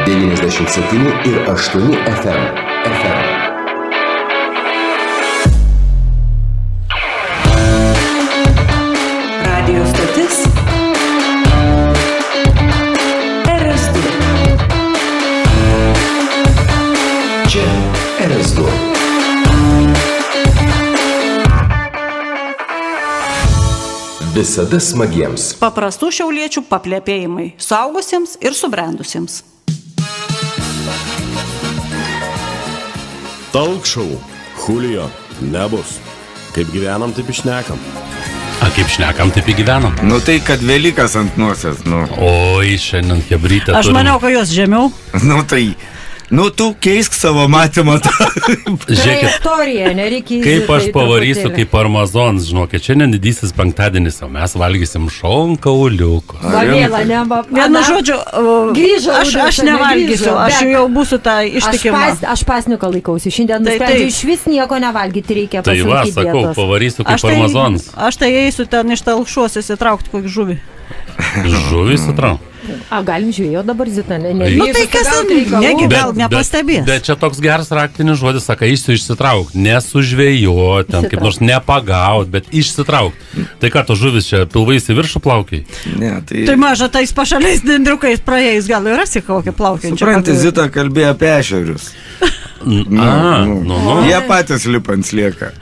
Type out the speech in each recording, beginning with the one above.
97,8 FM. Radio stotis RS2. Čia RS2. Visada smagiems. Paprastų šiauliečių paplepėjimai suaugusiems ir subrendusiems. Talk show. Julio. Nebus. Kaip gyvenam, taip išnekam. A kaip šnekam, taip įgyvenam. Nu tai, kad Velykas ant nosies, nu. Oi, šiandien hebrytę Aš maniau, kad jos žemiau. Nu tai, nu tu keisk savo matymą. Žiūrėkit, kaip aš pavarysiu kaip parmazons, žinokit, šiandien didysis penktadienis, o mes valgysim šonkauliuko. Vienu žodžiu, aš nevalgysiu, aš jau būsiu tą ištikimą. Aš pasniuką laikausi, šiandien nusprendžiu iš vis nieko nevalgyti, reikia tai va, sakau, pavarysiu kaip parmazons. Aš tai eisiu ten iš talkšos įsitraukti kokį žuvį. Žuvį įsitraukti? A, galim žvėjo dabar, Zita, ne? Nu tai kas ten, negi gal nepastebės. Bet čia toks geras raktinis žodis, saka, išsitraukt, nesužvėjot, ten kaip nors nepagaut, bet išsitraukt. Tai ką, to žuvis čia pilvais į viršų plaukiai? Ne, tai... Tai maža tais pašaliais dendriukais praėjus, gal ir rasi kokį plaukiančią. Supranti, Zita kalbėjo apie ešerius. Jie patys lipant slieka.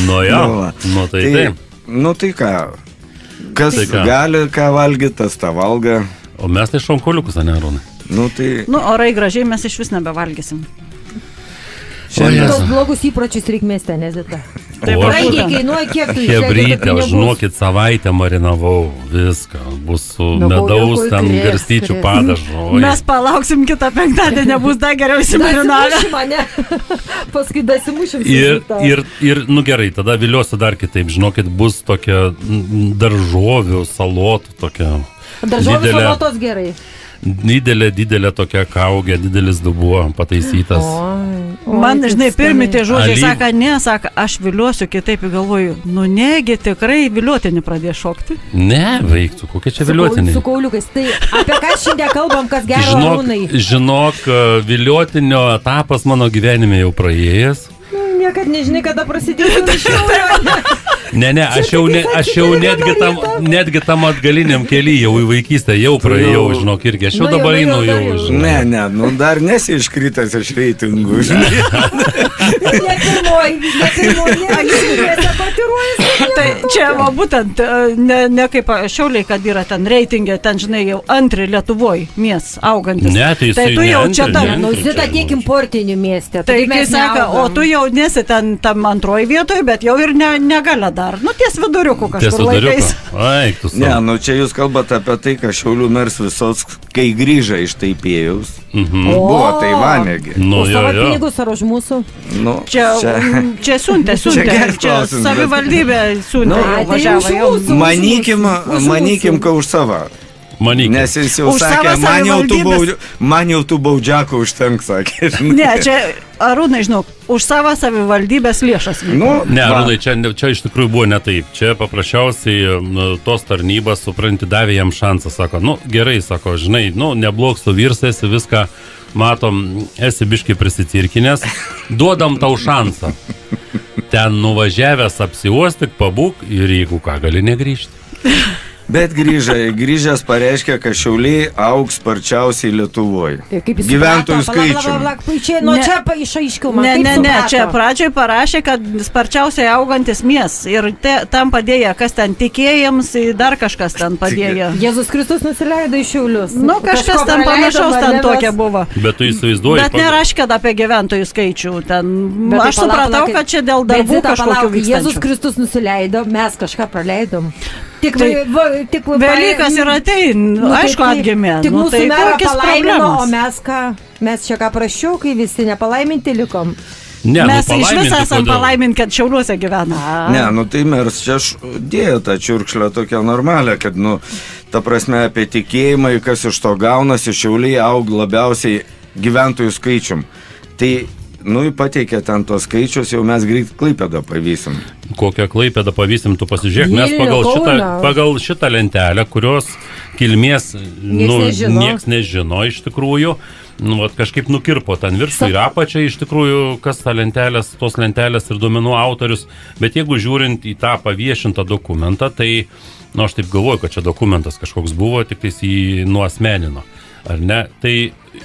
Nu jo, nu tai taip. Nu tai ką, kas gali ką valgyti, tas tą valga. O mes tai šonkauliukus, ne, Arūnai? Nu tai... Nu, orai gražiai, mes iš vis nebevalgysim. Tos blogus įpročius reik mesti, ne, Zita? Brangiai kainuoja, kiek tu Hebrytę, žinokit, savaitę marinavau viską, bus su medaus ten garstyčių padažu. Mes palauksim kitą penktadienį, bus dar geriau įsimarinavę. Paskui dasimušim. Ir, nu gerai, tada viliuosi dar kitaip, žinokit, bus tokia daržovių salotų, tokia daržovių salotos gerai. Didelė tokia kaugė, didelis dubuo pataisytas. Man, žinai, pirmi tie žodžiai saka, ne, saka, aš viliuosiu, kitaip galvoju, nu negi tikrai viliuotinį pradės šokti. Ne, veiktų, kokie čia viliuotiniai. Su kauliukais, tai apie ką šiandien kalbam, kas gero Arūnai? Žinok, viliuotinio etapas mano gyvenime jau praėjęs. Niekad nežinai, kada prasidėjo. Ne, aš jau netgi tam atgaliniam kely jau į vaikystę jau praėjau, žinok, irgi. Aš jau dabar einu jau, žinok. Ne, nu dar nesi iškritęs iš reitingų, žinai. Ne pirmoji, Tai čia, va, būtent, ne kaip Šiauliai, kad yra ten reitingė, ten, žinai, jau antri Lietuvoj mies augantis. Ne, tai tu jau čia tam. Nu, Zita tiek importinių mieste. Tai kai saka, o tu jau nesi ten tam antroji vietoje, bet jau ir negali dar. Nu, ties viduriukų kažkur laikais. Ne, nu čia jūs kalbate apie tai, kad Šiaulių meras visos, kai grįža iš Taipėjaus, buvo Taivanėgi. Už savo pinigus ar už mūsų? Čia siuntė. Čia savivaldybė siuntė. Manykim, ka už savo. Nes jis jau sakė, man jau tų baudžiakų užtenks, sakė. Ne, čia, Arūnai, žinau, už savo savivaldybės lėšas. Ne, Arūnai, čia iš tikrųjų buvo ne taip. Čia paprasčiausiai tos tarnybas, supranti, davė jam šansą, sako, nu gerai, sako, žinai, nu neblok su virsais, viską matom, esi biškai prisicirkinės, duodam tau šansą. Ten nuvažiavęs apsiuostik, pabūk ir jeigu ką, gali negrįžti. Bet grįžęs pareiškia, kad Šiauliai augs sparčiausiai Lietuvoje. Gyventojų skaičiumi. Nu čia išaiškiau man. Ne, čia pradžioj parašė, kad sparčiausiai augantis mies. Ir tam padėjo, kas ten tikėjams, dar kažkas ten padėjo. Jėzus Kristus nusileido į Šiaulius. Nu, kažkas ten panašaus ten tokia buvo. Bet tu įsivaizduoji. Bet neraškė apie gyventojų skaičių. Aš supratau, kad čia dėl darbų kažkokių vykstančių. Jėzus Kristus nusileido, mes kažką praleidom. Velykas ir atein, aišku, atgimė. Tik mūsų merą palaimino, o mes ką? Mes čia ką prašiau, kai visi nepalaiminti likom. Mes iš vis esam palaiminti, kad Šiauliuose gyvena. Ne, nu tai meras čia dėjo tą čiurkšlę tokią normalią, kad, nu, ta prasme apie tikėjimą, kas iš to gaunasi, Šiauliai aug labiausiai gyventojų skaičium. Tai nu, pateikė ten tos skaičius, jau mes greit Klaipėdą pavysim. Kokią Klaipėdą pavysim, tu pasižiūrėk, mes pagal šitą lentelę, kurios kilmės Nieks nežino iš tikrųjų. Nu, vat, kažkaip nukirpo ten viršų ir apačią iš tikrųjų, kas tos lentelės ir duomenų autorius. Bet jeigu žiūrint į tą paviešintą dokumentą, tai, aš taip galvoju, kad čia dokumentas kažkoks buvo, tik tais jį nuasmenino. Ar ne? Tai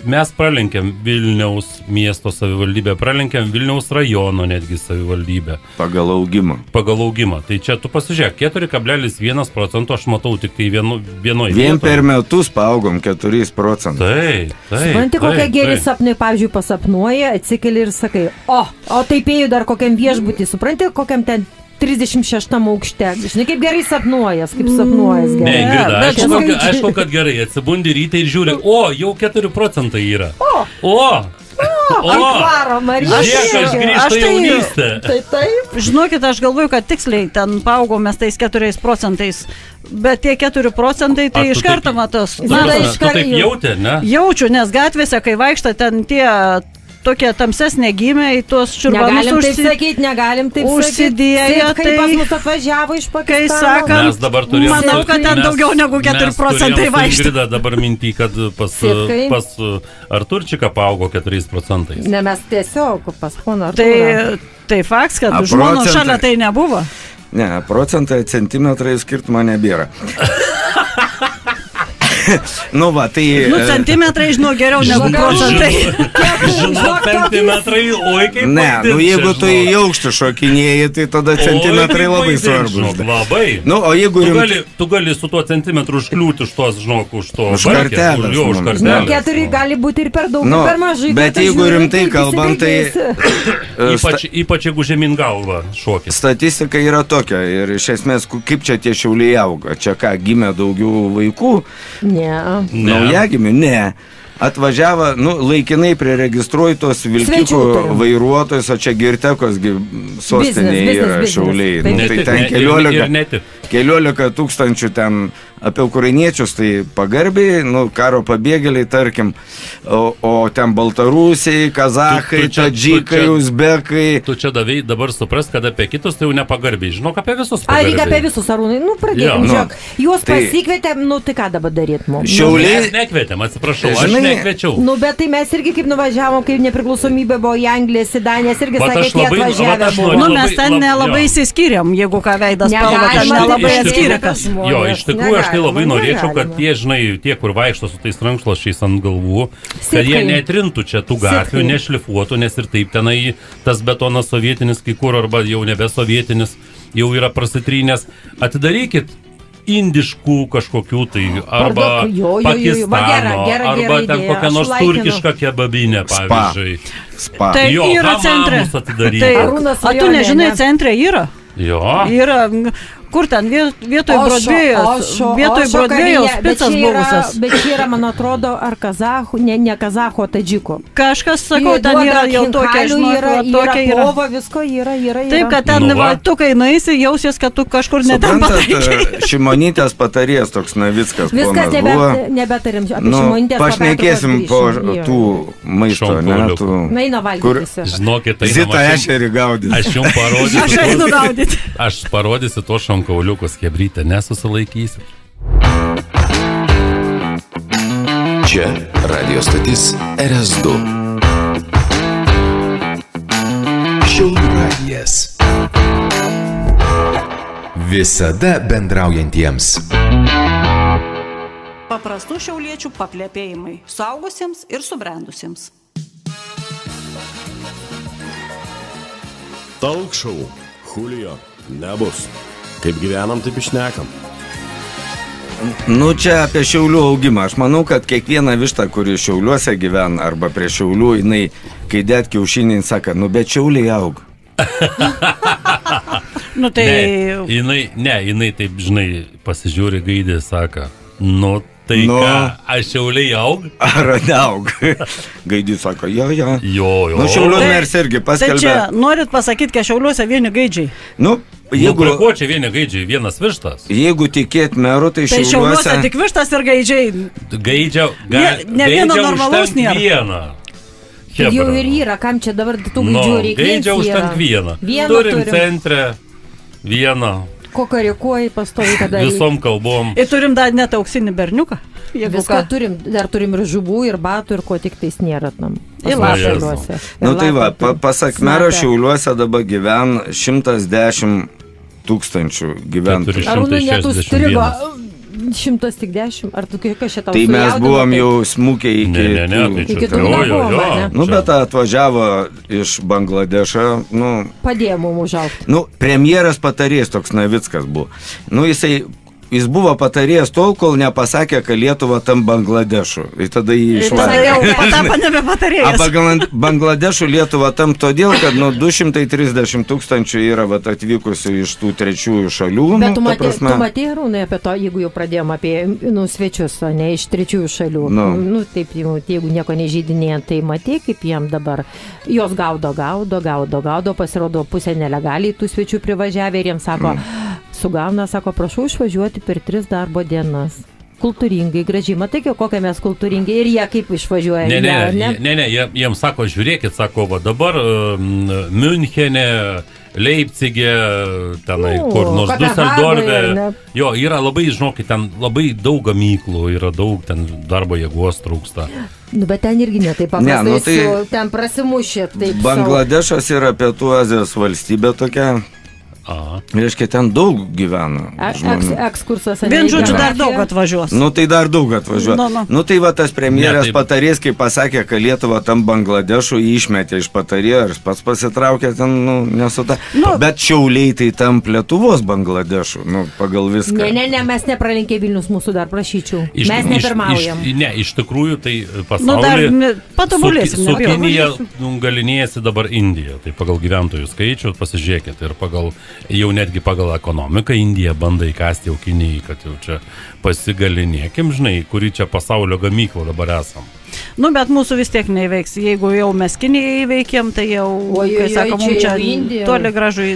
mes pralenkėm Vilniaus miesto savivaldybę, pralenkėm Vilniaus rajono netgi savivaldybę. Pagal augimą. Tai čia tu pasižiūrėk, 4,1% aš matau tik tai vienoje Vien per metus paaugom 4%. Taip. Supranti, kokie geri sapnai, pavyzdžiui, pasapnuoja, atsikeli ir sakai, o taip ėjau dar kokiam viešbutį, supranti, kokiam ten 36 aukšte. Žinai, kaip gerai sapnuojas, gerai. Ne, Ingrida, aišku, kad gerai. Atsibundi ryte ir žiūri, jau 4% yra. Varo, Marija. Aš grįžtu jaunystę. Taip. Žinokit, aš galvoju, kad tiksliai ten paugom mes tais 4%, bet tie 4% tai iš karto matos. Tu taip jautė, ne? Jaučiu, nes gatvėse, kai vaikšta ten tie tokie tamsesnė gimė į tuos čiurbanus negalim taip užsidėję, tai pas mus atvažiavo iš Pakistano. Kai sakant, mes dabar turėjom, manau, kad ten daugiau negu 4% vaikšta. Ingrida dabar mintį, kad pas Arturčiką paaugo 4%. Ne, mes tiesiog pas poną Arturą. Tai faktas, kad žmonų šalia tai nebuvo. Ne, procentai, centimetrai skirtumo nebėra. Centimetrai, žinau, geriau negu procentai. Žinau, centimetrai, oi kaip ne, jeigu tu į aukštį šokinėjai, tai tada centimetrai labai svarbus. Labai. O jeigu tu gali su tuo centimetru užkliūti už tos, už to kartelės. Už kartelės. 4 gali būti ir per daug, ir per mažai. Bet jeigu rimtai kalbant, tai ypač jeigu žemyn galva šokis. Statistika yra tokia ir iš esmės, kaip čia tie Šiauliai auga. Čia ką, gimė daugiau vaikų? Ne. Naujagimių? Ne. Atvažiavo, laikinai priregistruoji tos vilkikų vairuotojus, o čia Girtekos sostinėje yra Šiauliai. Tai ten 15 tūkstančių ten apie ukrainiečius, tai pagarbiai, karo pabėgėliai, tarkim, o ten baltarusiai, kazachai, tadžikai, uzbekai. Tu čia dabar supras, kad apie kitus tai jau nepagarbiai. Žinok, apie visus pagarbiai. Reikia apie visus, Arūnai. Pradėkim, žiūrėk. Juos pasikvietėm, tai ką dabar darėtum? Šiauliai nekvietėm, atsiprašau, aš nekviečiau. Bet tai mes irgi kaip nuvažiavom, kaip nepriklausomybė buvo į Angliją, į Daniją, irgi sakė, tie atvažiavę buvo. Mes ten nelabai įsiskyrėm, jeigu ką veidas spalva, ten nelabai atskyrė kas. Jo, iš tikrųjų aš tai labai norėčiau, kad tie, kur vaikšto su tais rankšluosčiais ant galvų, kad jie netrintų čia tų gatvių, nešlifuotų, nes ir taip tenai tas betonas sovietinis kai kur, arba jau nebe sovietinis, jau yra prasitrynęs. Atidarykit indiškų kažkokių tai, arba Pakistano, arba ten kokią nors turkišką kebabinę, pavyzdžiui. Spa. Tai yra centre. O tu nežinai, centre yra? Jo. Yra, kur ten, vietoj Brodvėjaus picas buvusias. Bet čia yra, man atrodo, ar kazachų, ne kazachų, o tadžikų. Kažkas, sakau, ten yra jau tokia, yra pova, visko yra. Taip, kad ten, tu kai nueisi, jausies, kad tu kažkur neten pataikai. Šimonytės patarėjas toks Navickas ponas buvo. Viskas nebetarim apie Šimonytės. Pašnekėsim po tų maisto, Na, eina valgyti. Žinokit, Zita ešerį gaudyti. Aš jums parodysiu. Aš einu gaudyti. Aš parodysiu to šonkauliukus, Chebrytė, nesusilaikysiu. Čia radio stotis RS2. Šiaulių radijas. Visada bendraujantiems. Paprastų šiauliečių paplepėjimai suaugusiems ir subrendusiems. Talk show. Julio. Nebus. Kaip gyvenam, taip išnekam. Čia apie Šiaulių augimą. Aš manau, kad kiekviena višta, kuri Šiauliuose gyvena, arba prie Šiaulių, jinai, kai dėt kiaušinį, sako, bet Šiauliai aug. Jinai taip, žinai, pasižiūri gaidį, sako, tai ką, aš Šiauliai aug? Ar neaug? Gaidį sako, jo. Šiaulių mers irgi paskelbė. Tai čia norit pasakyti, kad Šiauliuose vieni gaidžiai? Jeigu ko čia vieni gaidžiai, vienas vištas? Jeigu tikėt meru, tai Šiauliuose tik vištas ir gaidžiai. Ne vieno normalaus nėra. Vieną. Jau ir yra, kam čia dabar tų gaidžių reikia? Gaidžia užtenk vieną. Turim centre vieną. Kokarikuoji pastovi, kada... Visom kalbom. Ir turim dar net auksinį berniuką. Viską turim, dar turim ir žuvų, ir batų, ir ko tik tais nėra tam. Šiauliuose. Nu tai va, pasak mero, Šiauliuose dabar gyven 110 tūkstančių gyventojų. Arūnai net užstrigo 110, ar tu kažką šitą Tai mes buvom jau smūkiai iki... Iki tų nebuvom, ne? Nu, bet atvažiavo iš Bangladešo, nu... Padėjo mums užaugti. Nu, premjeras patarėjas toks Navickas buvo. Nu, jis buvo patarėjas tol, kol nepasakė, kad Lietuva tam Bangladešu. Ir tada jį išvarė. Jau patapo nebe patarėjas. Bangladešu Lietuva tam todėl, kad 230 tūkstančių yra atvykusių iš tų trečiųjų šalių. Bet tu matė, Arūnai, apie to, jeigu jau pradėjom apie svečius, o ne iš trečiųjų šalių. Nu, taip, jeigu nieko nežydinėjant, tai matė, kaip jiem dabar. Jos gaudo, pasirodo pusė nelegaliai tų svečių privažiavę ir jiems sako... Sugauna, sako, prašau išvažiuoti per 3 darbo dienas. Kultūringai, gražiai. Matai, kokie mes kultūringai ir jie kaip išvažiuoja. Ne, jiems sako, žiūrėkit, sako, va dabar Münchene, Leipzige, tenai, kur nors Düsseldorfe. Jo, yra labai, žinokit, ten labai daug gamyklų, yra daug, ten darbo jėgos trūksta. Nu, bet ten irgi ne taip paprastai, ten prasimušė. Bangladešas yra Pietų Azijos valstybė tokia. Reiškia, ten daug gyvena žmonių. Ekskursas. Vien žodžiu, dar daug atvažiuos. Nu, tai dar daug atvažiuos. Nu, tai va, tas premjeras patarėjas, kai pasakė, kad Lietuva tam Bangladešu išmetė iš patarėjo ir pats pasitraukė ten, nu, nesuta. Bet Šiauliai tai tam Lietuvos Bangladešu, nu, pagal viską. Ne, mes nepralenkė Vilnius mūsų, dar prašyčiau. Mes nepirmaujam. Ne, iš tikrųjų, tai pasaulyje su Kinija galinėjasi dabar Indija. Tai pagal gyventojų skaičių, pasižiūrėkit, ir jau netgi pagal ekonomiką Indija bando įkasti jau Kinijai, kad jau čia pasigalinėkim, žinai, kuri čia pasaulio gamyklo dabar esam. Nu, bet mūsų vis tiek neįveiks. Jeigu jau mes Kinijai įveikėm, tai jau, kai sako, mums čia toli gražu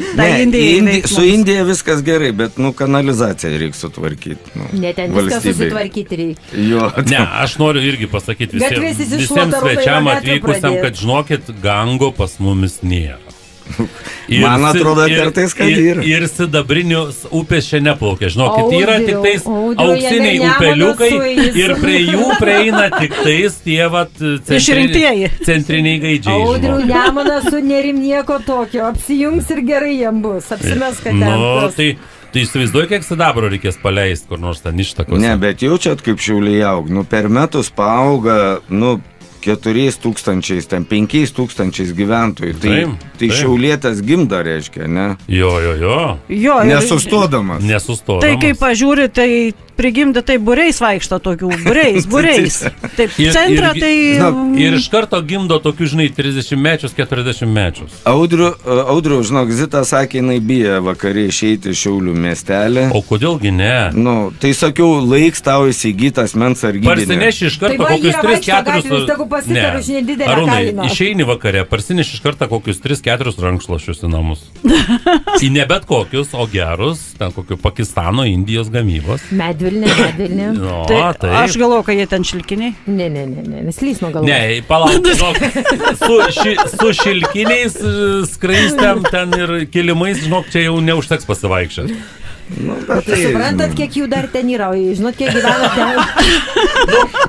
su Indija viskas gerai, bet, nu, kanalizaciją reikia sutvarkyti. Ne, ten viskas susitvarkyti reikia. Ne, aš noriu irgi pasakyti visiems svečiam atvykusiam, kad žinokit, gango pas mumis nėra. Man atrodo, kartais, kad yra. Ir sidabrinius upės čia neplaukia. Žinokit, yra tik tais auksiniai upeliukai ir prie jų prieina tik tais tie centriniai gaidžiai. Audrių, Nemunas su Nerim nieko tokio. Apsijungs ir gerai jam bus. Apsimes, kad ten. Tai įsivaizduoju, kiek sidabro reikės paleisti, kur nors ten ištakos. Ne, bet jaučiat, kaip Šiauliai aug. Nu, per metus paauga, nu, 4,000, ten 5,000 gyventojų. Tai šiaulietas gimda, reiškia, ne? Jo. Nesustodamas. Tai kaip pažiūri, tai prigimda, tai būreis vaikšto tokių, būreis. Taip, centrą tai... Ir iš karto gimdo tokių, žinai, 30-mečius, 40-mečius. Audriu, žinok, Zita sakė, jinai bijo vakarė išeiti iš Šiaulių miestelį. O kodėlgi ne? Nu, tai sakiau, laiks tau įsigytas mens sargybinė. Parsineši iš karto kokius 3-4... Ne, Arūnai, išeini vakare, parsineši iš karto kokius 3-4 rankšluosčius į namus. Į ne bet kokius, o gerus, ten kokių Pakistano, Indijos gamybos. Medvilnė. Tai aš galvoju, kad jie ten šilkiniai. Ne, neslys nuo galvos. Ne, palauk, su šilkiniais skraistėm ten ir kilimais, žinok, čia jau neužteks pasivaikščioti. Suprantat, kiek jų dar ten yra, žinot, kiek gyvena ten?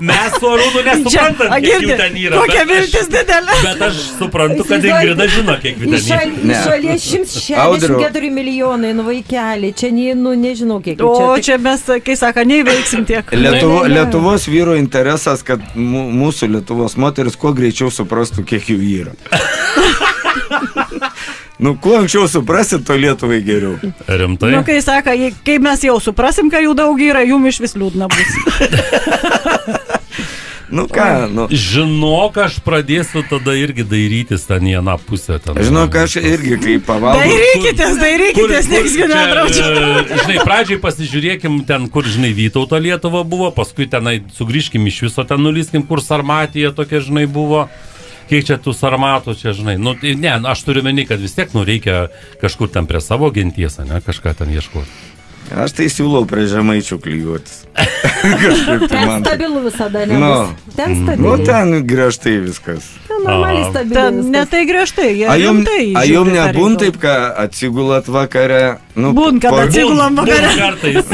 Mes su Arūnu nesuprantat, kiek jų ten yra. Kokia viltis didelė. Bet aš suprantu, kad Ingrida žino, kiek jų ten yra. Iš šalies 164 milijonai, nu vaikeliai, čia nežinau, kiek jų čia. O čia mes, kai sako, neįveiksim tiek. Lietuvos vyro interesas, kad mūsų Lietuvos moteris kuo greičiau suprastų, kiek jų yra. Nu, kuo anksčiau suprasit, to Lietuvai geriau. Rimtai? Nu, kai sako, kai mes jau suprasim, kad jų daug yra, jum iš vis liūdna bus. Nu ką, nu. Žinok, aš pradėsiu tada irgi dairytis ten į aną pusę. Žinok, aš irgi, kai pavalgau. Dairykitės, nieks nedraudžia. Žinai, pradžiai pasižiūrėkim ten, kur, žinai, Vytauto Lietuva buvo, paskui tenai sugrįžkim iš viso ten nulyskim, kur Sarmatija tokia, žinai, buvo. Kiek čia tų sarmatų, čia, žinai, nu, ne, aš turiu meni, kad vis tiek, nu, reikia kažkur ten prie savo genties, ne, kažką ten ieškoti. Aš tai siūlau prie Žemaičių klijuotis. Ten stabilų visada nebus. Ten stabilų. Nu, ten griežtai viskas. Normaliai stabilų viskas. Ne tai griežtai, jie A rimtai. jum nebūn taip, kad atsigulat vakare? Nu, Būn, kad atsigulam vakare. Kartais.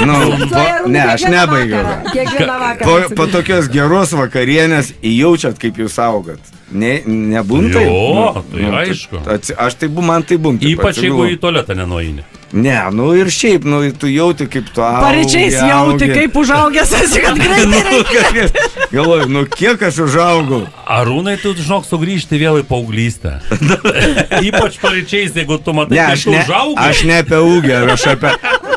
Ne, aš nebaigiau. Kiekvieną vakarą. Po tokios geros vakarienės įjaučiat, kaip jūs augat. Nebūn taip? Jo, tai aišku. Aš tai man tai būn. Ypač jeigu į tualetą nenueini. Ne, nu ir šiaip, nu tu jauti, kaip tu augi. Paryčiais jauti, kaip užaugęs esi, kad greitai. Galvoju, nu kiek aš užaugau. Arūnai, tu, žinok, sugrįžti vėl į paauglystę. Ypač paryčiais, jeigu tu matai, Ne, kaip tu užaugai. aš ne apie ūgį,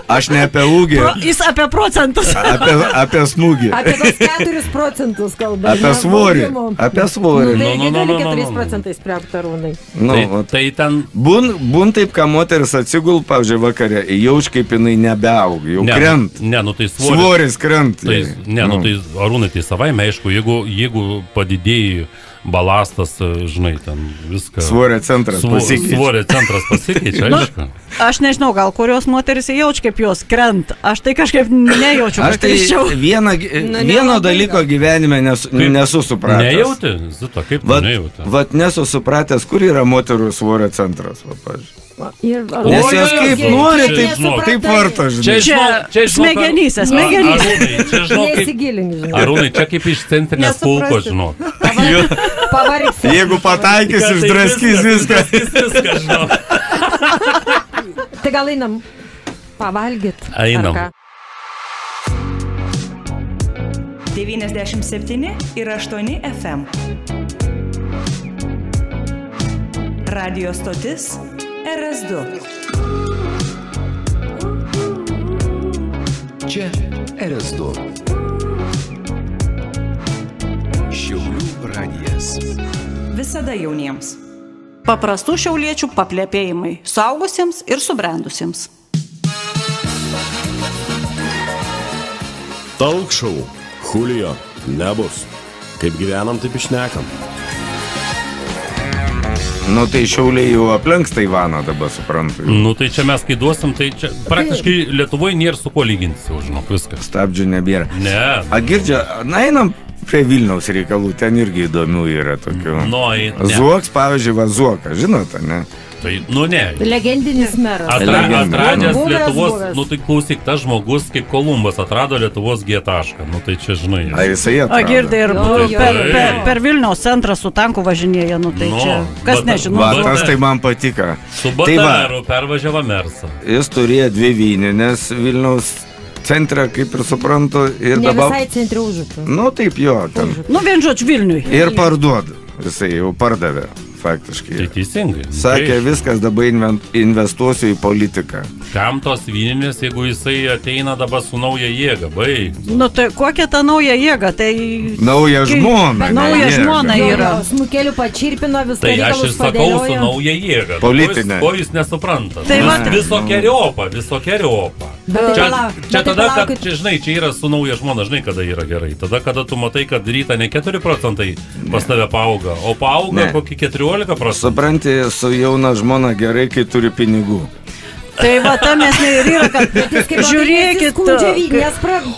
aš ne apie ūgį, Jis apie procentus. apie smūgį, Apie tos 4% kalba. apie svorį, apie svorį. Nu, taigi gali Nu. 4% priaugti Arūnai. Nu, Tai ten... Būn taip, ką moteris atsigul, pavyzdžiui, vakare, jauč, kaip jinai nebeauga, jau krent. Ne, nu tai svoris. Svoris krent. Tai, tai Arūnai, tai savaime, aišku, jeigu padidėjai balastas, žinai, ten viską... Svorio centras pasikeičia. Svorio centras pasikeičia, aišku. Aš nežinau, gal kurios moteris jauč, kaip jos krent. Aš tai kažkaip nejaučiu, Aš kad tai iščiau. vieno dalyko gyvenime nesu supratęs. Nejauti? Zita, kaip tu nejauti? Vat nesu supratęs, kur yra moterų svorio centras, va, pavyzdžiui. Nes Oi, jos kaip oi, nori, čia, taip varto, žinai. Čia smegenyse, smegenyse. Arūnai, čia žinok, kaip... Nesigilink, žinai. Arūnai, čia kaip iš centrinės kulkos, žinok. Pavargsi. Jeigu pataikys, išdraskys viską. Viską, žinok. Tai gal einam pavalgyt? Einam. Ar ką? 97 ir 8 FM. Radio stotis RS2. Čia RS2. Šiaulių radijas. Visada jauniems. Paprastų šiauliečių paplepėjimai suaugusiems ir subrendusiems. Talk show. Julio. Nebus. Kaip gyvenam, taip išnekam. Nu tai Šiauliai jau aplenks Taivaną dabar, suprantu. Nu tai čia mes kai duosim, tai čia praktiškai Lietuvoje nėra su kuo lyginti, žinok, viskas. Stabdžių nebėra. Ne. A girdžia, na einam prie Vilniaus reikalų, ten irgi įdomių yra tokių. Nu, ne. Zuoks, pavyzdžiui, va Zuoką, žinote, ne? Tai, nu ne. Legendinis meras. Atradęs Buvęs. Lietuvos, nu tai klausyk, tas žmogus kaip Kolumbas atrado Lietuvos G tašką, nu tai čia žinai. A jisai atrado. O girdai ir Jo. per Vilniaus centrą su tanku važinėja, nu tai Nu, čia, kas bet- nežino. Va, tas tai man patiko. Su Tai va, Bataru pervažiavo Mersą. jis turėjo dvi vyninės Vilniaus centre, kaip ir suprantu, ir Ne dabar... visai centre užupio. Nu taip jo, ten. Nu vien žodžiu Vilniui. Ir parduoda. Jisai jau pardavė, faktiškai. Tai teisingai. Sakė, Tai viskas dabar investuosiu į politiką. kam tos vyninės, jeigu jisai ateina dabar su nauja jėga, baig. Nu tai kokia ta nauja jėga, tai... Nauja žmona. Nauja ne jėga. žmona yra. Smukelių pačirpino viską Tai aš ir reikalus sakau su padėliojo. nauja jėga. Politinė. Ko jūs nesuprantate? Tai va- Visokeriopą. Bet tai Čia, palauk, čia bet tai tada, kad, palaukit. čia, žinai, čia yra su nauja žmona, žinai, kada yra gerai. Tada, kada tu matai, kad rytą ne 4 procentai pas tave paauga, o paauga Ne. kokį 14 procentų. Supranti, su jauna žmona gerai, kai turi pinigų. Tai va, tam esmė ir yra, kad žiūrėkit,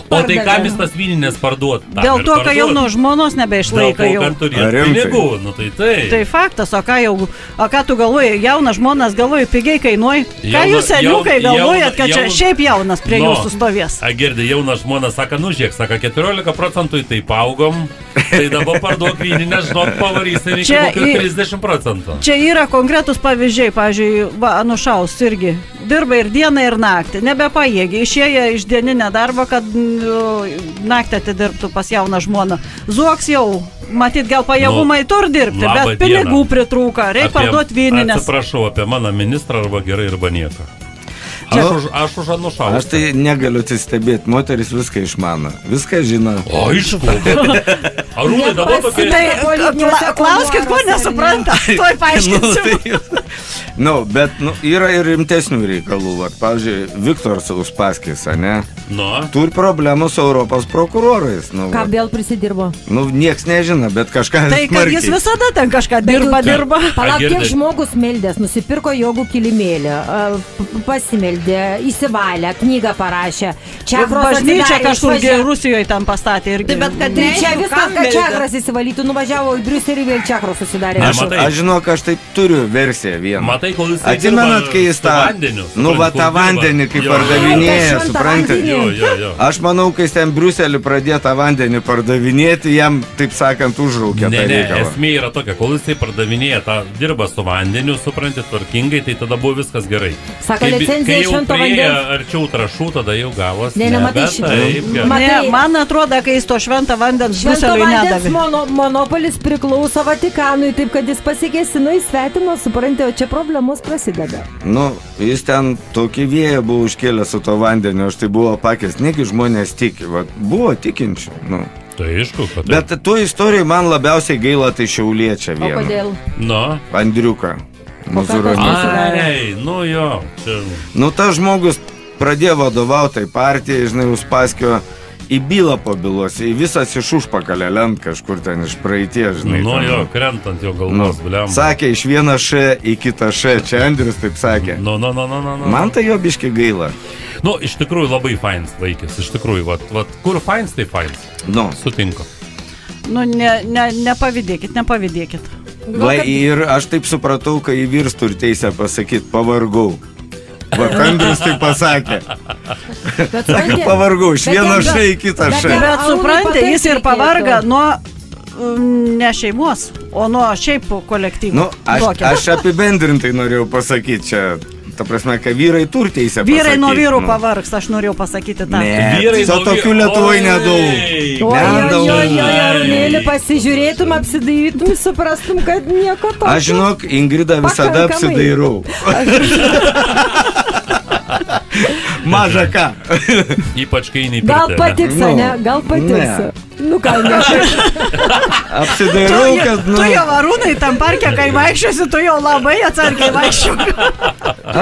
O tai kam jis tas vyninės parduot? Tam dėl ir to, kad parduot. jaunų žmonos Dėl nebeišlaiko to, jau. kad turėt Ar rimtai? pinigų, nu tai tai. Tai faktas, o ką tu galvoji, jaunas žmonas galvoji, pigiai kainuoja. Ką Jauna- jūs, seniukai, jauna- galvojat, kad čia jauna- šiaip jaunas prie Nu. jūsų stovės? A girdė, jaunas žmonas sako, nu žiūrėk, sako, 14 procentų tai paaugom, tai dabar parduok vyninę, žinok, pavarysi iki Čia kokių į- 30 procentų. Čia yra konkretus pavyzdžiai, pavyzdžiui, Anušaus irgi dirba ir dieną, ir naktį, nebepajėgia, išėję iš dieninę darbą, kad naktį atidirbtų pas jauną žmoną. Zuoks jau, matyt, gal pajėgumai tur dirbti, Labą bet pinigų dieną. pritrūka, reikia parduoti vyninės. Atsiprašau, apie mano ministrą arba gerai, arba nieko. Aš už Anušauską. Aš tai negaliu atsistebėti, moteris viską išmano, viską žino. O, aišku. Arūnai, dabar tokia... Tai klauskit, ko nesupranta, tuoj paaiškinsiu. Bet yra ir rimtesnių reikalų. Vat, pavyzdžiui, Viktoras Uspaskis, ne? Turi problemų su Europos prokurorais. Ką vėl prisidirbo? Nieks nežino, bet kažką tai, kad jis visada ten kažką dirba. Palauk, kiek žmogus meldės, nusipirko jogų kilimėlį, pasimeldė, įsivalė, knygą parašė. Bažnyčia kažkur Rusijoje tam pastatė irgi. Bet kad čia viskas, kad Čakras įsivalytų, nuvažiavo į Briuselį ir Čakros susidarė. Aš žinok, aš taip turiu versiją vieną. Matai, kol jis atsimenat, kai jis tą vandenį kaip pardavinėja, suprantate? Aš manau, kai jis ten Briuselį pradėjo tą vandenį pardavinėti, jam, taip sakant, užraukė tą reikalą. Esmė yra tokia, kol jisai pardavinėja tą, dirba su vandeniu, suprantate, tvarkingai, tai tada buvo viskas gerai. Sako, licenzija švento vandens. Kai jau prieja arčiau trašų, tada jau gavos. Man atrodo, kai jis to šventą vandens Briuseliui nedavė. Monopolis priklauso Vatikanui, taip kad jis pasikėsino į svetimą, suprantate, o čia problemos prasideda. Jis ten tokį vėją buvo užkėlęs su to vandeniu, aš tai buvo pakės, negi žmonės tiki, buvo tikinčių. Tai aišku, kad... Bet tuo istorijai man labiausiai gaila tai Šiauliečia vieną. O kodėl? Andriuką. Tas žmogus pradėjo vadovauti partijai, žinai, Uspaskio į bylą po bylos, į visas iš užpakalę lent kažkur ten iš praeities, žinai. Krentant jo galvos, bliam. Sakė, iš vieną š į kitą š, čia Andrius taip sakė. Man tai jo biški gaila. Iš tikrųjų labai fainas vaikis, iš tikrųjų, kur fainas, tai fainas. Sutinku. Nepavydėkit. Ir aš taip supratau, kai įvirstų ir teisę pasakyti, pavargau. Andrius tai pasakė. Pavargau, iš vieno š į kitą š. Bet suprantate, jis ir pavarga nuo ne šeimos, o nuo šiaip kolektyvų. Aš apibendrintai norėjau pasakyti čia. Ta prasme, kad vyrai turi teisę pasakyti. Vyrai nuo vyrų pavargs, aš norėjau pasakyti tą. Ne, tokių Lietuvoje nedaug. Arūnėlį, pasižiūrėtum, apsidairytum, suprastum, kad nieko to. Aš žinok, Ingrida visada apsidairau. Maža ką. Ypač kai neįpirtė. Gal patiks, ne? Gal patiks. Gal ne. Apsidairau, kad... Tu jau Arūnai tam parke, kai vaikščiosi, tu jau labai atsargiai vaikščiu.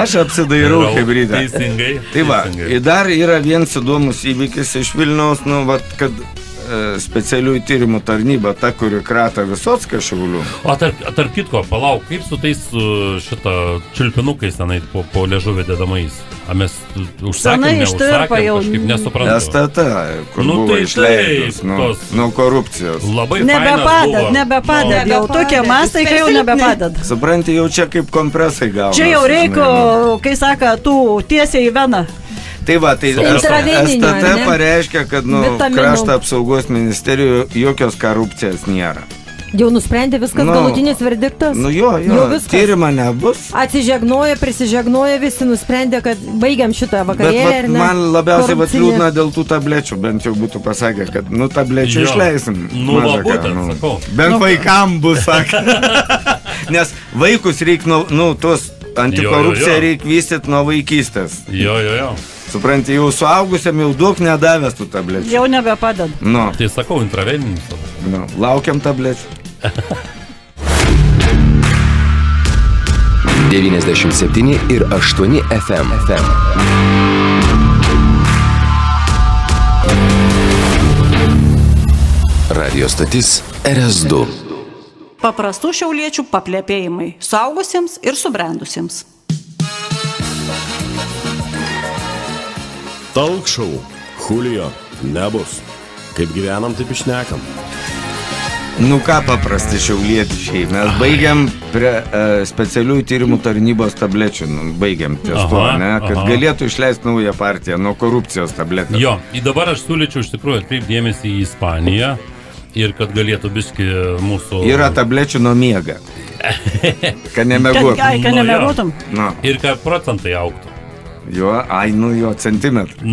Aš apsidairau kaip rytą. Teisingai. Tai va, dar yra vienas įdomus įvykis iš Vilniaus, kad specialiųjų tyrimų tarnyba, ta, kuri krata Visocką Šiaulių. O tarp kitko, palauk, kaip su tais čiulpinukais tenai po liežuvį dedamais? Mes užsakėm, kažkaip nesuprantu. STT, kur buvo išleidus nuo korupcijos. Labai fainas buvo. Nebepaded, jau tokie mastai, kai jau nebepaded. Supranti, jau čia kaip kompresai gauna. Čia jau reikia, kai saka, tu tiesiai į veną. Tai va, tai STT pareiškia, kad krašto apsaugos ministerijoje jokios korupcijos nėra. Jau nusprendė viskas, galutinis verdiktas? Jo, tyrima nebus. Atsižegnoja, prisižegnoja, visi nusprendė, kad baigiam šitą vakarėlį, ar ne? Man labiausiai liūdna dėl tų tablečių, bent jau būtų pasakę, kad tablečių išleisim. Bent vaikam bus, sakė. Nes vaikus reikia, tos antikorupciją reikia vystyti nuo vaikystės. Jo. Supranti, jau suaugusiam jau daug nedavęs tų tablečių. Jau nebepaded. Tai sakau, intraveninis. Laukiam tablečių. 97 ir 8 FM. Radio stotis RS2. Paprastų šiauliečių paplepėjimai suaugusiems ir subrendusiems. Talk show. Julio. Nebus. Kaip gyvenam, taip išnekam. Ką paprasti šiaulietišiai. Mes baigiam prie specialiųjų tyrimų tarnybos tablečių. Baigiam ties to, kad galėtų išleisti naują partiją nuo korupcijos tabletės. Jo, dabar aš siūlyčiau iš tikrųjų atkreipti dėmesį į Ispaniją ir kad galėtų biški mūsų... Yra tablečių nuo miega. Kad nemiegotum. Ir kad procentai augtų. Jo, centimetrai.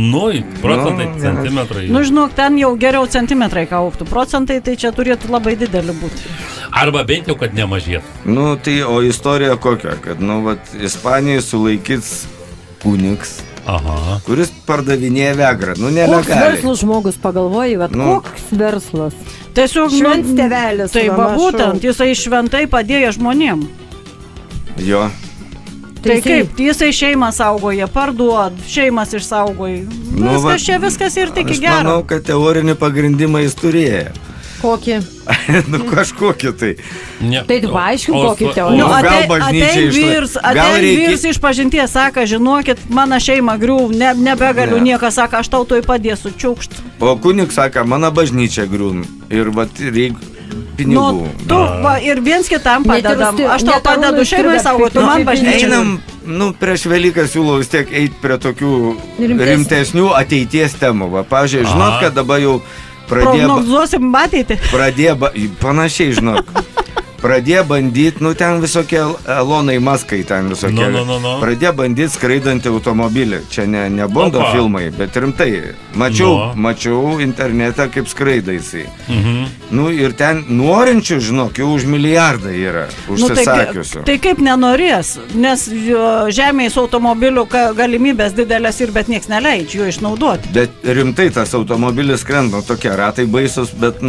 Procentai, centimetrai. Žinok, ten jau geriau centimetrai augtų. Procentai tai čia turėtų labai didelį būti. Arba bent jau, kad nemažėtų. Tai o istorija kokia, kad, Ispanijai sulaikyts kunigs, kuris pardavinėja vegrą. Nelegaliai. Koks verslas žmogus pagalvoja, bet koks verslas? Tiesiog švents tėvelis. Tai būtent, jisai šventai padėjo žmonėm. Jo. Tai kaip, jisai šeimą saugoja, parduod, šeimas išsaugoja. Viskas ir tik gero. Aš manau, kad teorinį pagrindimą jis turėjo. Kokį? Nu, kažkokį tai. Tai paaiškiu, kokį teoriją. Atein vyrs iš pažinties, sako, žinokit, mano šeima griūv, nebegaliu niekas, sako, aš tau toj padėsiu čiukšt. O kunik sako, mano bažnyčia griūv. Ir reikia pinigų. Ir viens kitam padedam. Aš tau padedu šeimai savo, tu man bažnyčia. Einam, prieš Velyką siūlau vis tiek eiti prie tokių rimtesnių ateities temų. Pavyzdžiui, žinot, kad dabar jau prognozuosim ateitį. Panašiai, žinok. Pradėjo bandyti, ten visokie Elonai Muskai ten visokie. Pradėjo bandyti skraidantį automobilį. Čia ne Bondo filmai, bet rimtai. Mačiau internete, kaip skraidaisi. Ir ten norinčių, žinok, jau už milijardą yra užsisakiusių. Tai kaip nenorės, nes žemės automobilių galimybės didelės ir bet nieks neleidžia jų išnaudoti. Bet rimtai tas automobilis skrenda, tokie ratai baisus, bet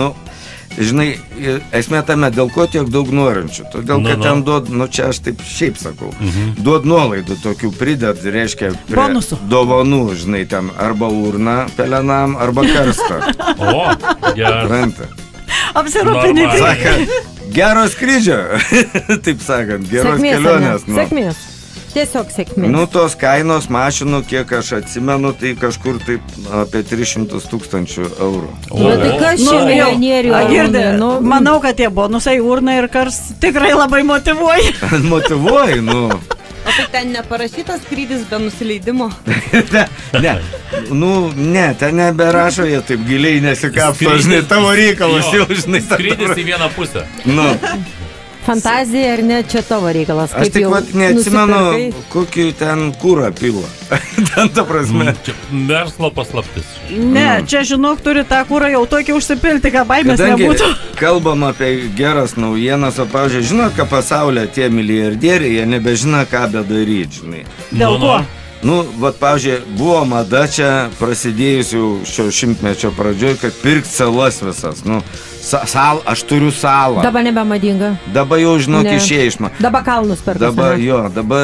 žinai, esmė tame, dėl ko tiek daug norinčių. Todėl, kad ten duod, čia aš taip šiaip sakau, duod nuolaidų tokių prided, reiškia, dovanų, žinai, ten arba urna pelenam, arba karstą. O, gerai. Apsirūpini. Saka, gero skrydžio, taip sakant, geros kelionės. Sėkmės. Tiesiog sėkmės. Tos kainos mašinų, kiek aš atsimenu, tai kažkur taip apie 300 000 eurų. Tai kas čia milijonierių? Manau, kad tie bonusai urna ir kars tikrai labai motyvuoja. Motyvuoja, O tai ten neparašytas skrydis be nusileidimo? Ne, ten neberašo, jie taip giliai nesikapto, žinai, tavo reikalas jau, žinai. Skrydis į vieną pusę. Fantazija ar ne, čia tavo reikalas. Aš tik neatsimenu, kokį ten kūrą pila. Ten ta prasme. Verslo paslaptis. Ne, čia žinok, turi tą kūrą jau tokį užsipilti, kad baimės nebūtų. Kalbam apie geras naujienas, o pavyzdžiui, žinot, kad pasaulyje tie milijardieriai, jie nebežina, ką bedaryti, žinai. Dėl ko? Pavyzdžiui, buvo mada čia prasidėjusių šio šimtmečio pradžioj, kad pirkt salas visas, aš turiu salą. Dabar nebemadinga. Dabar jau, žinok, išėjai iš man. Dabar kalnus per dabar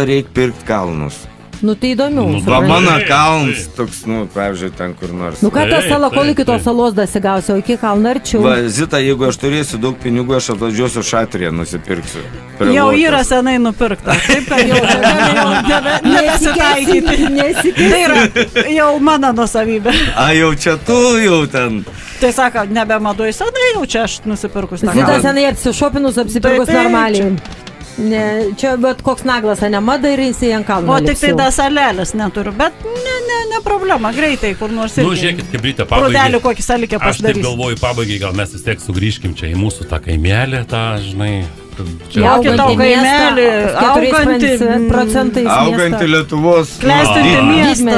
reikia pirkt kalnus. Tai įdomiau. Mano kalnas toks, pavyzdžiui, ten kur nors. Ką ta sala, kol iki tos salos dasigausi, o iki kalno arčiau? Zita, jeigu aš turėsiu daug pinigų, aš atvažiuosiu Šatriją, nusipirksiu. Jau yra senai nupirkta. Taip, kad jau nebesitaikyti. Tai yra jau mano nusavybė. Jau čia tu, jau ten. Tai sako, nebemaduoju senai, jau čia aš nusipirkus. Zita senai apsišopinus, apsipirkus normaliai. Ne, čia bet koks naglas, ne mada ir jisai ant kalno. O tik tai da salelės neturiu, bet ne problema, greitai kur nors irgi. Žiūrėkit, kaip ryte pabaigai. Prūdelį kokį salikę pasidarys. Aš taip galvoju pabaigai, gal mes vis tiek sugrįžkim čia į mūsų tą kaimelį, tą, žinai. Kokį tau kaimelį, augantį Lietuvos klestinti miestą.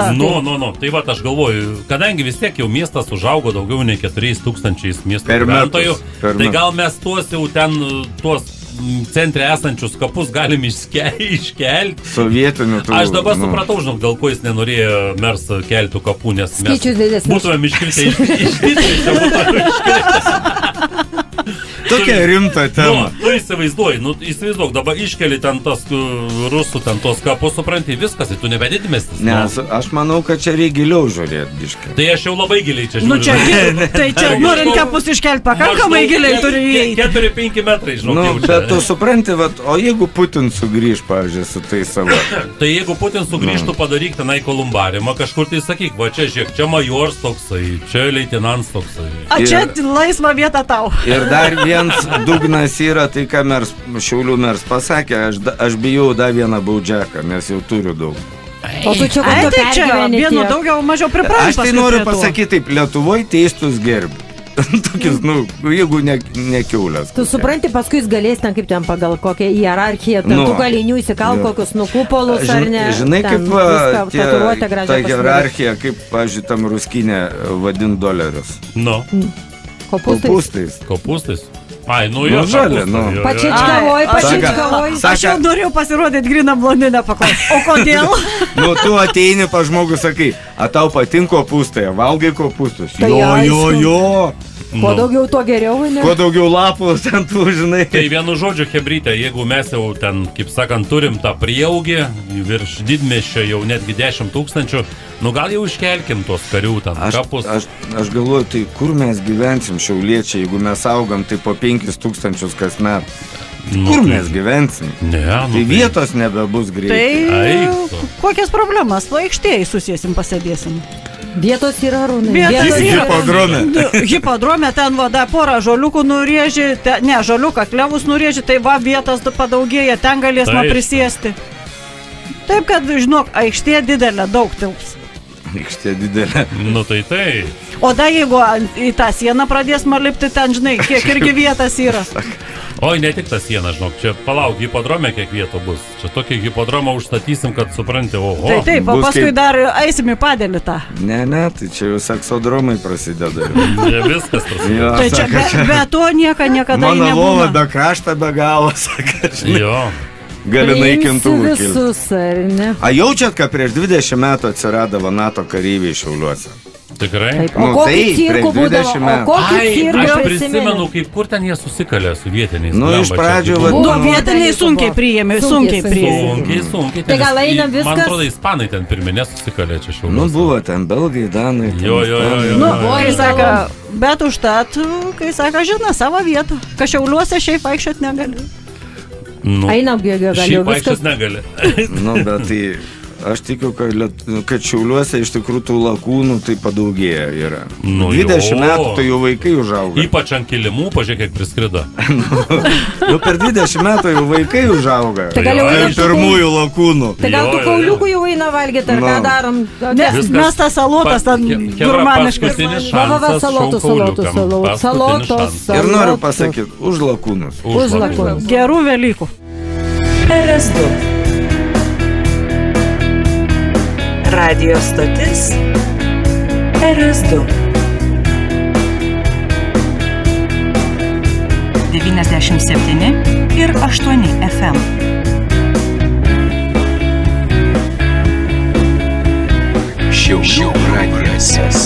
Tai va, aš galvoju, kadangi vis tiek jau miestas užaugo daugiau nei 4000 miesto gyventojų, tai gal mes tuos jau ten, tuos centre esančius kapus galim iškelti. Sovietinių tų. Aš dabar supratau, žinok, dėl ko jis nenorėjo mers keltų kapų, nes mes būtume iškilti Tokia rimta tema. Tu įsivaizduoji, dabar iškeli ten tas rusų, ten tos kapus, supranti, viskas, tai tu nebedidimestis. Nes aš manau, kad čia reikia giliau žiūrėti biškai. Tai aš jau labai giliai čia žiūriu. Tai čia norint kapus iškelti pakankamai giliai turi įeiti. 4-5 metrai, žinok. Bet tu supranti, o jeigu Putin sugrįž, pavyzdžiui, su tai savo. Tai jeigu Putin sugrįžtų, padaryk tenai kolumbariumą, kažkur tai sakyk, va čia žiūrėk, čia majors toksai, čia leitenants toksai. A čia laisva vieta tau. Ir dar vienas dugnas yra, tai ką Šiaulių mers pasakė, aš bijau dar vieną baudžiaką, nes jau turiu daug. O tu čia vienu daugiau mažiau pripratęs. Aš tai noriu pasakyti taip, Lietuvoje teistus gerbi. Tokius, jeigu ne kiaulės. Tu supranti, paskui jis galės ten kaip ten pagal kokią hierarchiją, tu galinių įsikal kokius kupolus ar ne. Žinai, kaip ta hierarchija, kaip, pavyzdžiui, tam ruskinė vadint dolerius. Kopūstais. Ai, jo, žalė, Pačičkavoj. Aš jau norėjau pasirodyti gryną blondinę paklausti. O kodėl? Tu ateini pa žmogus, sakai, a tau patinka kopūstai, valgai kopūstus? Jo. Kuo daugiau, tuo geriau, ne? Kuo daugiau lapų ten tų, žinai. Tai vienu žodžiu, hebrytė, jeigu mes jau ten, kaip sakant, turim tą prieaugį, virš didmiesčio jau netgi 10 000, nu gal jau iškelkim tos karių ten kapus. Aš galvoju, tai kur mes gyvensim, šiauliečiai, jeigu mes augam, tai po 5 000 kasmet. Kur mes gyvensim? Ne, tai vietos nebebus greitai. Tai kokias problemas? Va, aikštėje susėsim, pasėdėsim. Vietos yra, Arūnai. Vietos yra. Hipodrome. Hipodrome ten vada porą žoliukų nurėžė, žoliuką klevus nurėžė, tai va vietos padaugėja, ten galėsime prisėsti. Taip, kad, žinok, aikštė didelė, daug tilps. Aikštė didelė. Nu tai. O da, jeigu į tą sieną pradėsime lipti, ten, žinai, kiek irgi vietas yra. Oi, ne tik tą sieną, žinok, čia palauk, hipodrome kiek vietų bus. Čia tokį hipodromą užstatysim, kad supranti, oho. Taip, o paskui dar eisim į padėlį tą. Ne, tai čia jau seksodromai prasideda. Ne viskas prasideda. Tai čia be to niekada nebūna. Mano lova be kraštą be galo, saka, žinai. Jo. Gali naikintuvų kilti. Visus, ar ne? A jaučiat, kad prieš 20 metų atsiradavo NATO kareiviai Šiauliuose? Tikrai? Taip, o kokį cirkų būdavo? Aš prisimenu, kaip kur ten jie susikalė su vietiniais. Nu, iš pradžių... Vietiniai sunkiai priėmė, sunkiai. Tai gal einam viskas? Man atrodo, ispanai ten pirminė susikalė čia Šiauliuose. Nu, buvo ten belgai, danai. Jo. Nu, kai saka, bet užtat, kai saka, žino savo vietą. Kad Šiauliuose šiaip vaikščiot negali. Einam, galiu, šiaip viskas. Šiaip negali. Nu, bet tai... Aš tikiu, kad Šiauliuose iš tikrųjų tų lakūnų tai padaugėja yra. 20 metų tai jau vaikai užauga. Ypač ant kilimų, pažiūrėk, kiek priskrido. Nu, per 20 metų jau vaikai užauga. Pirmųjų lakūnų. Tai gal tų kauliukų jau eina valgyti, ar ką darom? Mes tas salotas ten gurmaniškas. Salotos. Ir noriu pasakyti, už lakūnus. Už lakūnus. Gerų Velykų. RS2. Radio stotis RS2 97 ir 8 FM. Šiaulių radijas.